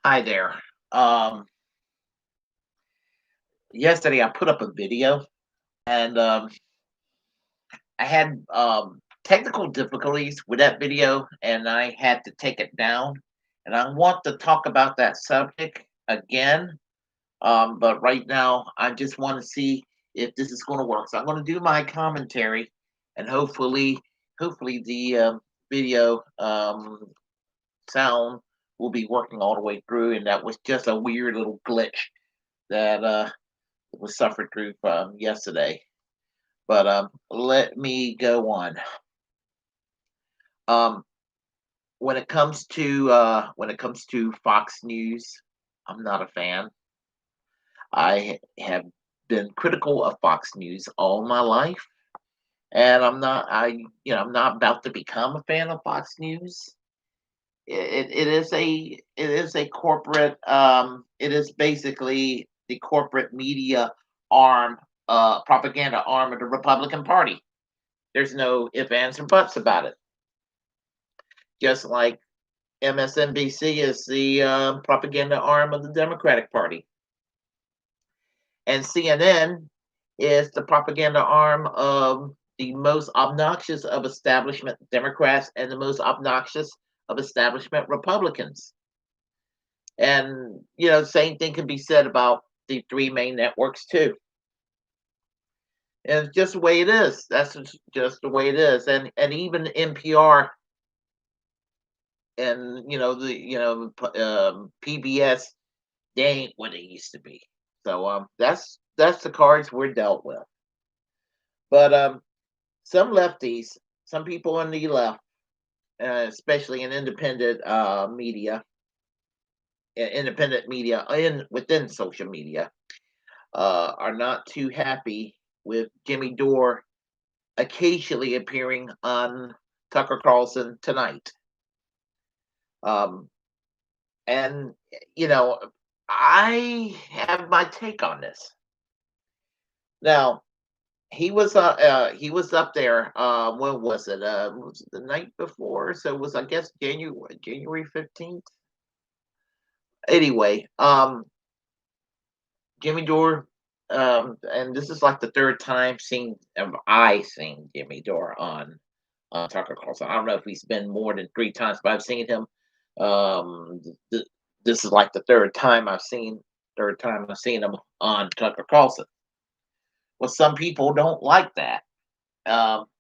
Hi there. Um, Yesterday I put up a video and I had technical difficulties with that video and I had to take it down. And I want to talk about that subject again. But right now I just want to see if this is going to work. So I'm going to do my commentary and hopefully the video sound will be working all the way through. And that was just a weird little glitch that was suffered through from yesterday. But let me go on. Um, when it comes to Fox News, I'm not a fan. I have been critical of Fox News all my life, and I'm not about to become a fan of Fox News. It is a corporate it is basically the corporate media arm propaganda arm of the Republican Party. There's no ifs, ands, or buts about it. Just like MSNBC is the propaganda arm of the Democratic Party, and CNN is the propaganda arm of the most obnoxious of establishment Democrats and the most obnoxious of establishment Republicans. And same thing can be said about the three main networks too. And it's just the way it is. That's just the way it is. And even NPR and PBS, they ain't what they used to be. So that's the cards we're dealt with. But some lefties, some people on the left, especially in independent media in within social media, are not too happy with Jimmy Dore occasionally appearing on Tucker Carlson Tonight. Um, and you know, I have my take on this. Now, he was up there. When was it? Was it the night before? So it was, I guess, January 15th. Anyway, Jimmy Dore, and this is like the third time seeing I seen Jimmy Dore on Tucker Carlson. I don't know if he's been more than three times, but I've seen him. Um, th- this is like the third time I've seen him on Tucker Carlson. Well, some people don't like that.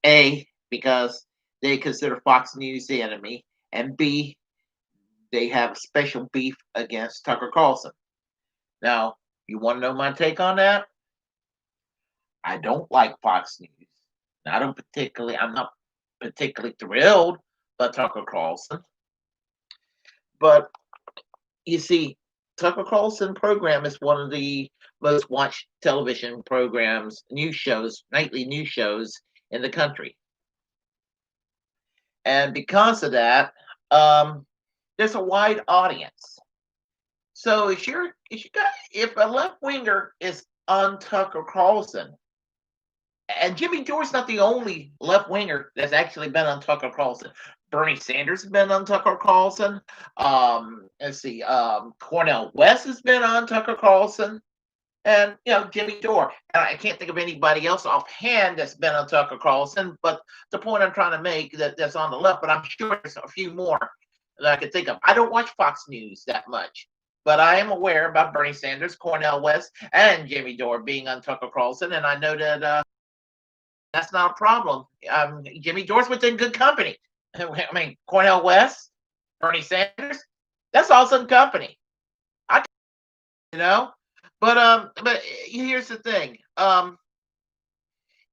A, because they consider Fox News the enemy, and B, they have special beef against Tucker Carlson. Now, you want to know my take on that? I don't like Fox News. I'm not particularly thrilled by Tucker Carlson, but you see, Tucker Carlson program is one of the most watched television programs, news shows, nightly news shows in the country. And because of that, um, there's a wide audience. So if a left winger is on Tucker Carlson, and Jimmy Dore's not the only left winger that's actually been on Tucker Carlson. Bernie Sanders has been on Tucker Carlson. Let's see, Cornel West has been on Tucker Carlson, and Jimmy Dore. And I can't think of anybody else offhand that's been on Tucker Carlson. But the point I'm trying to make that's on the left, but I'm sure there's a few more that I can think of. I don't watch Fox News that much, but I am aware about Bernie Sanders, Cornel West, and Jimmy Dore being on Tucker Carlson, and I know that that's not a problem. Jimmy Dore's within good company. I mean, Cornel West, Bernie Sanders, that's awesome company. I, you know, but here's the thing.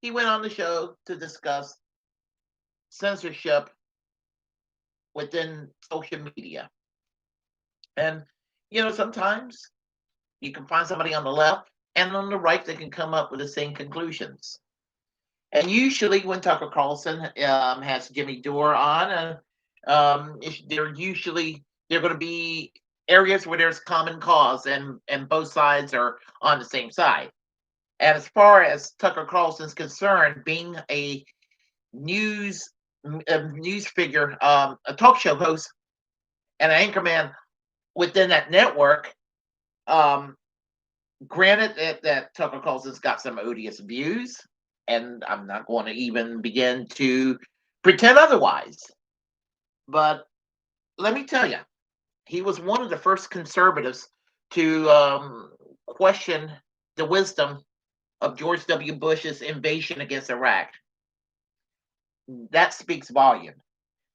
He went on the show to discuss censorship within social media, and sometimes you can find somebody on the left and on the right that can come up with the same conclusions. And usually, when Tucker Carlson has Jimmy Dore on, they're going to be areas where there's common cause, and both sides are on the same side. And as far as Tucker Carlson's concerned, being news a news figure, a talk show host, and an anchorman within that network. Um, Granted that Tucker Carlson's got some odious views, and I'm not going to even begin to pretend otherwise. But let me tell you, he was one of the first conservatives to question the wisdom of George W. Bush's invasion against Iraq. That speaks volume.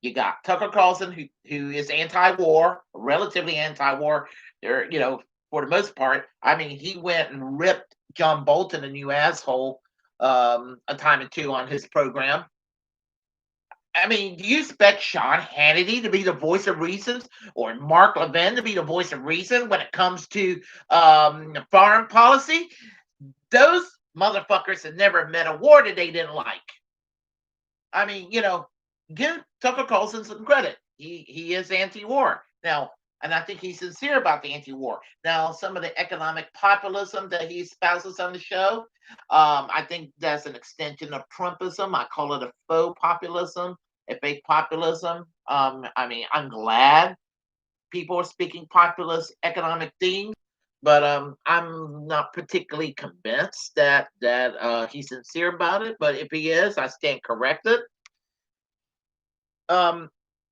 You got Tucker Carlson, who is anti-war, relatively anti-war. There, for the most part. I mean, he went and ripped John Bolton a new asshole a time or two on his program. I mean, do you expect Sean Hannity to be the voice of reason, or Mark Levin to be the voice of reason when it comes to foreign policy? Those motherfuckers have never met a war that they didn't like. I mean, give Tucker Carlson some credit. He is anti-war now, and I think he's sincere about the anti-war. Now, some of the economic populism that he espouses on the show, I think that's an extension of Trumpism. I call it a faux populism, a fake populism. I mean, I'm glad people are speaking populist economic themes, but I'm not particularly convinced that he's sincere about it. But if he is, I stand corrected. Um,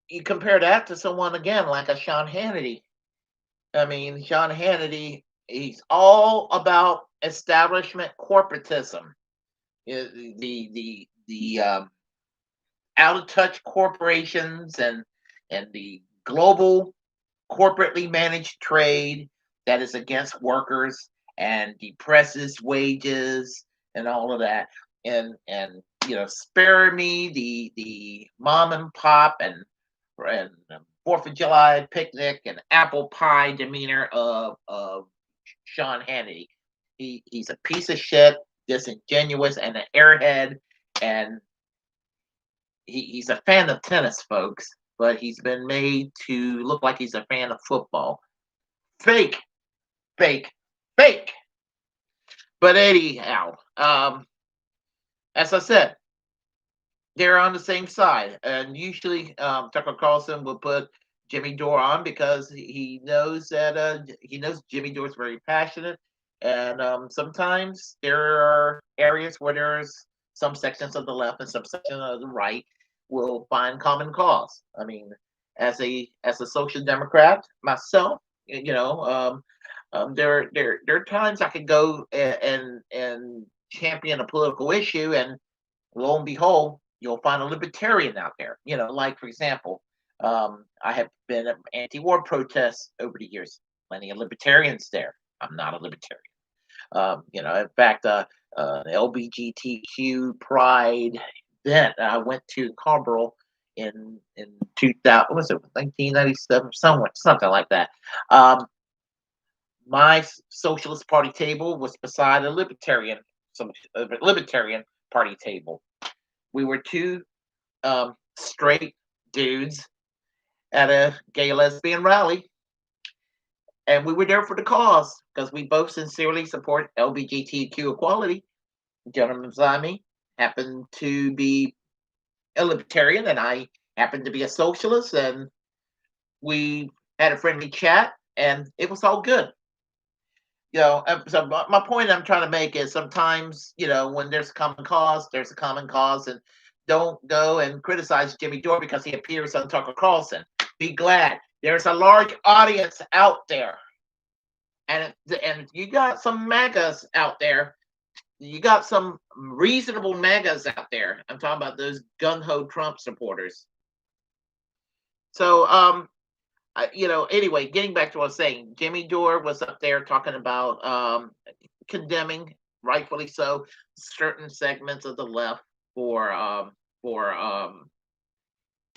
you compare that to someone again like a Sean Hannity. I mean, Sean Hannity, he's all about establishment corporatism, the out of touch corporations and the global corporately managed trade that is against workers and depresses wages and all of that. And spare me the mom and pop and Fourth of July picnic and apple pie demeanor of Sean Hannity. He's a piece of shit, disingenuous, and an airhead, and he's a fan of tennis, folks, but he's been made to look like he's a fan of football. Fake, fake, fake. But anyhow, as I said, they're on the same side, and usually Tucker Carlson will put Jimmy Dore on because he knows that he knows Jimmy Dore is very passionate, and sometimes there are areas where there's some sections of the left and some sections of the right will find common cause. I mean, as a social democrat myself, there are times I could go and champion a political issue, and lo and behold, you'll find a libertarian out there. Like for example, I have been at anti-war protests over the years. Plenty of libertarians there. I'm not a libertarian. In fact, LBGTQ Pride event I went to Carlsbad in 2000. What was it, 1997? Something like that. My Socialist Party table was beside a libertarian party table. We were two straight dudes at a gay lesbian rally, and we were there for the cause because we both sincerely support LGBTQ equality. The gentleman beside me happened to be a libertarian, and I happened to be a socialist, and we had a friendly chat, and it was all good. So my point I'm trying to make is sometimes, when there's a common cause, there's a common cause, and don't go and criticize Jimmy Dore because he appears on Tucker Carlson. Be glad there's a large audience out there, and you got some MAGAs out there. You got some reasonable MAGAs out there. I'm talking about those gung-ho Trump supporters. So, anyway, getting back to what I was saying, Jimmy Dore was up there talking about condemning, rightfully so, certain segments of the left for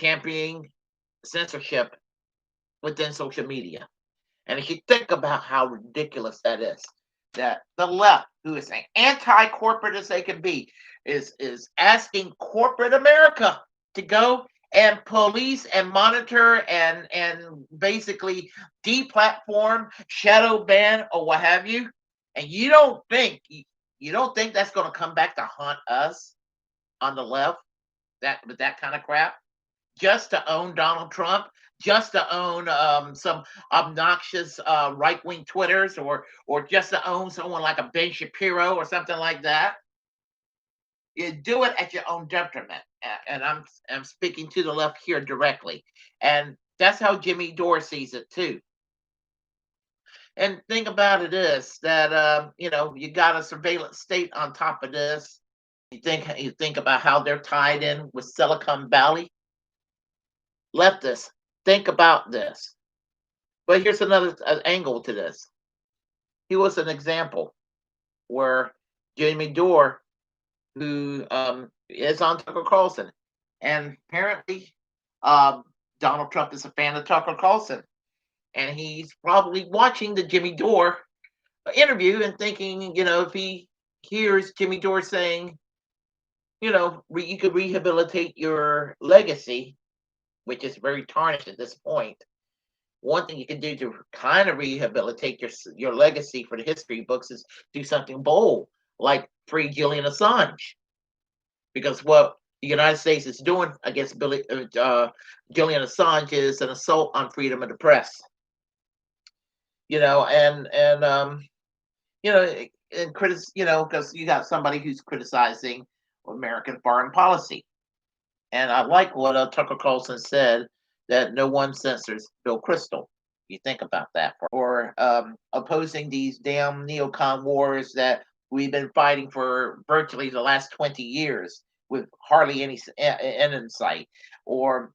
championing censorship within social media. And if you think about how ridiculous that is, that the left, who is anti-corporate as they can be, is asking corporate America to go and police and monitor and basically deplatform, shadow ban, or what have you. And you don't think that's going to come back to haunt us on the left, with that kind of crap? just to own Donald Trump, just to own some obnoxious right-wing Twitters, or just to own someone like a Ben Shapiro or something like that. You do it at your own detriment, and I'm speaking to the left here directly, and that's how Jimmy Dore sees it too. And thing about it is that you got a surveillance state on top of this. You think about how they're tied in with Silicon Valley. Leftists, think about this. But here's another angle to this. He was an example where Jimmy Dore, who is on Tucker Carlson, and apparently Donald Trump is a fan of Tucker Carlson, and he's probably watching the Jimmy Dore interview and thinking, if he hears Jimmy Dore saying, you could rehabilitate your legacy, which is very tarnished at this point. One thing you can do to kind of rehabilitate your legacy for the history books is do something bold, like free Julian Assange, because what the United States is doing against Julian Assange is an assault on freedom of the press. You know, and because you got somebody who's criticizing American foreign policy. And I like what Tucker Carlson said, that no one censors Bill Kristol. You think about that, or opposing these damn neocon wars that we've been fighting for virtually the last 20 years with hardly any end in sight, or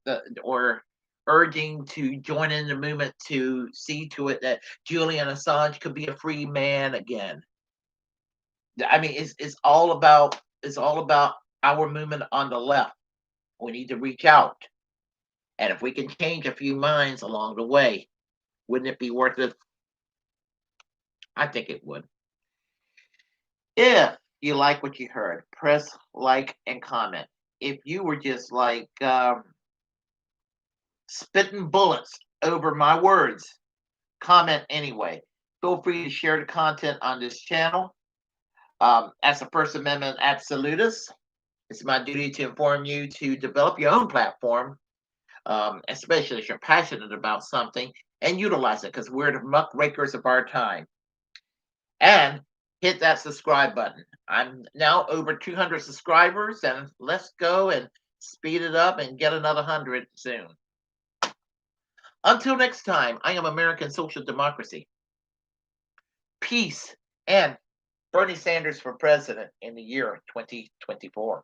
urging to join in the movement to see to it that Julian Assange could be a free man again. I mean, it's all about our movement on the left. We need to reach out. And if we can change a few minds along the way, wouldn't it be worth it? I think it would. If you like what you heard, press like and comment. If you were just like spitting bullets over my words, comment anyway. Feel free to share the content on this channel. As a First Amendment absolutist, it's my duty to inform you to develop your own platform, especially if you're passionate about something, and utilize it, because we're the muckrakers of our time. And hit that subscribe button. I'm now over 200 subscribers, and let's go and speed it up and get another 100 soon. Until next time, I am American Social Democracy. Peace, and Bernie Sanders for president in the year 2024.